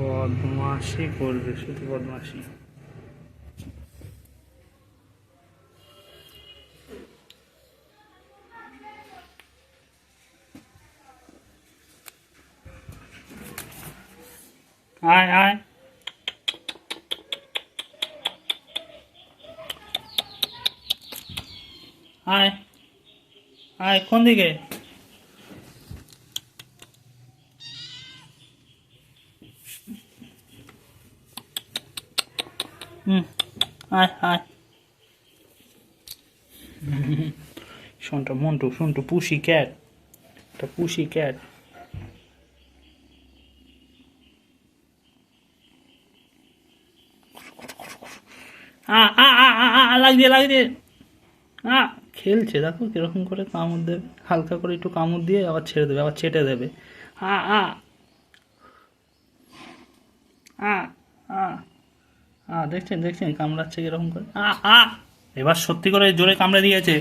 বদমাশি করবে, শুধু বদমাশি। আয় আয়, আয় আয়, কোন দিকে? আয় আয়। শোনটা মন্টু, শোনটু পুষি ক্যাট, একটা পুষি ক্যাট। লাগছে। খেলছে, দেখো কিরকম করে কামড় দেবে, হালকা করে একটু কামড় দিয়ে আবার ছেড়ে দেবে, আবার চেটে দেবে। আ আ আ আ দেখছেন দেখছেন কামড়াচ্ছে কিরকম করে। এবার সত্যি করে জোরে কামড়ে দিয়েছে।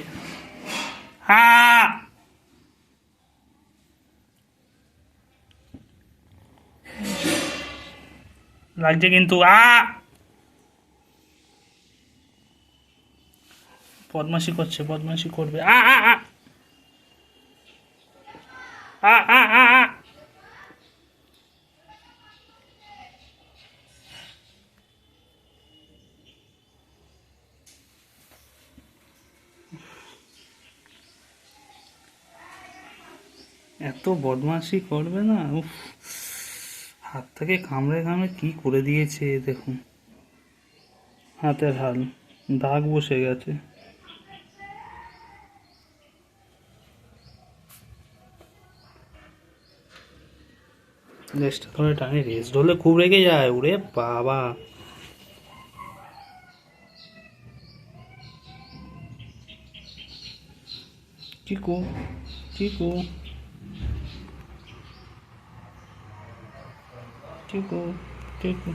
লাগছে কিন্তু। বদমাশি করছে, বদমাশি করবে। আ আ আ আ আ আ আ এত বদমাশি করবে না। উফ, হাত থেকে কামড়ে কামড়ে কি করে দিয়েছে দেখুন, হাতের হাল, দাগ বসে গেছে। লেজটা ধরে টানে, রেস ধরলে খুব রেগে যায়, ওরে বাবা। চিকু, চিকু, চিকু, চিকু।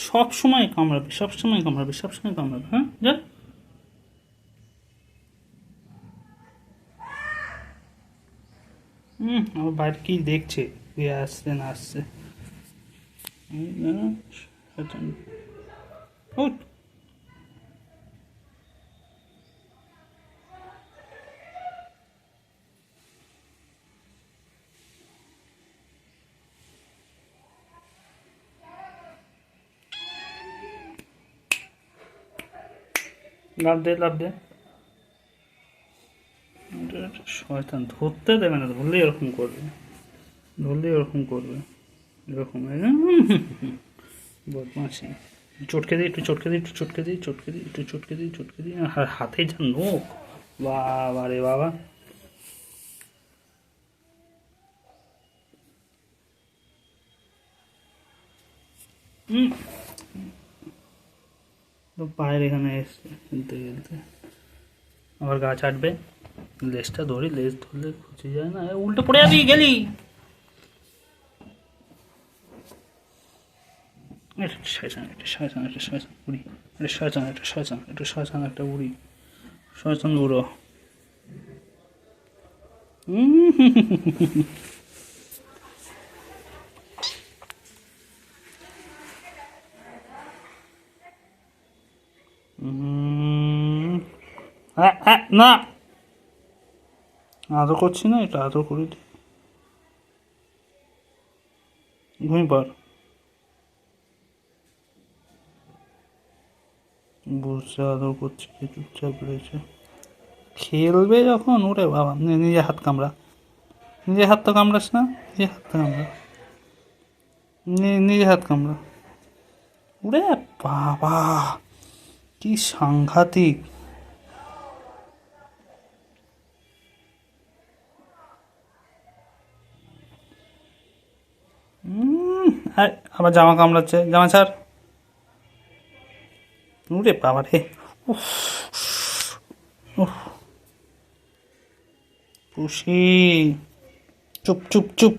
সব সময় কামড়াবে, সব সময় কামড়াবে, সব সময় কামড়াবে। হ্যাঁ, যা। আমার বাইরে কি দেখছে, কে আসছে না আসছে। উঠ। লাভ দে, লাভ দে। শয়তান, ধরতে দেবে না, ধরলে এরকম করবে, ধরলে এরকম করবে, এরকম। বদমাসি। চটকে দিই, একটু চটকে দিই, একটু চটকে দিই, চটকে দিই, একটু চটকে দিই, চটকে দিই। আর হাতে যা নখ, বাবা রে বাবা। তো পায়ের এখানে এসছে খেলতে খেলতে, আবার গা চাটবে। লেজটা ধরি, লেজ ধরলে খুঁজে যায় না, উল্টো পড়ে যাবি, গেলি। এটা শয়তান, এটা শয়তান, এটা শয়তান বুড়ি, এটা শয়তান, এটা শয়তান, এটা শয়তান একটা বুড়ি, শয়তান বুড়ো। না, আদর করছি না, এটা আদর করি। ঘুমিয়ে পড়। বসে আদর করছি, চুপচাপ রয়েছে। খেলবে যখন, ওরে বাবা, নিজে হাত কামড়া, নিজে হাত তো কামড়াস না, নিজে হাত তো কামড়া, নিজে হাত কামড়া। ওরে বাবা, কি সাংঘাতিক। আবার জামা কামড়াচ্ছে, জামা ছাড়। ওরে বাবা রে, উফ, উফ, পুষি। চুপ চুপ চুপ।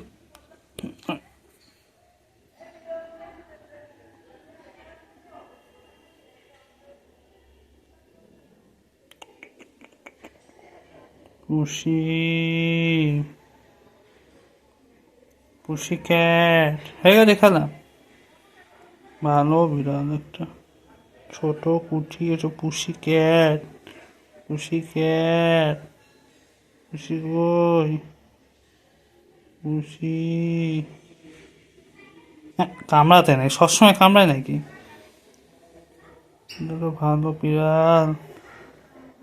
পুষি, পুষি ক্যাট হয়ে গেছে খেলা। ভালো বিড়াল একটা, ছোট কুঠি এসব। পুষি ক্যাট, পুষি ক্যাট, পুষি কই, পুষি। হ্যাঁ, কামড়াতে নেই, সবসময় কামড়ায় নাকি? দুটো ভালো বিড়াল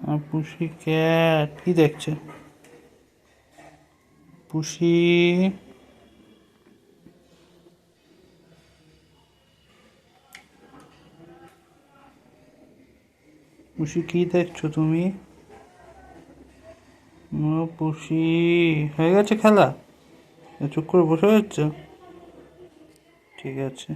আর পুষি ক্যাট। কি দেখছে? পুষি, পুষি কি দেখছো তুমি? ও পুষি, হয়ে গেছে খেলা? চুপ করে বসে যাচ্ছ? ঠিক আছে।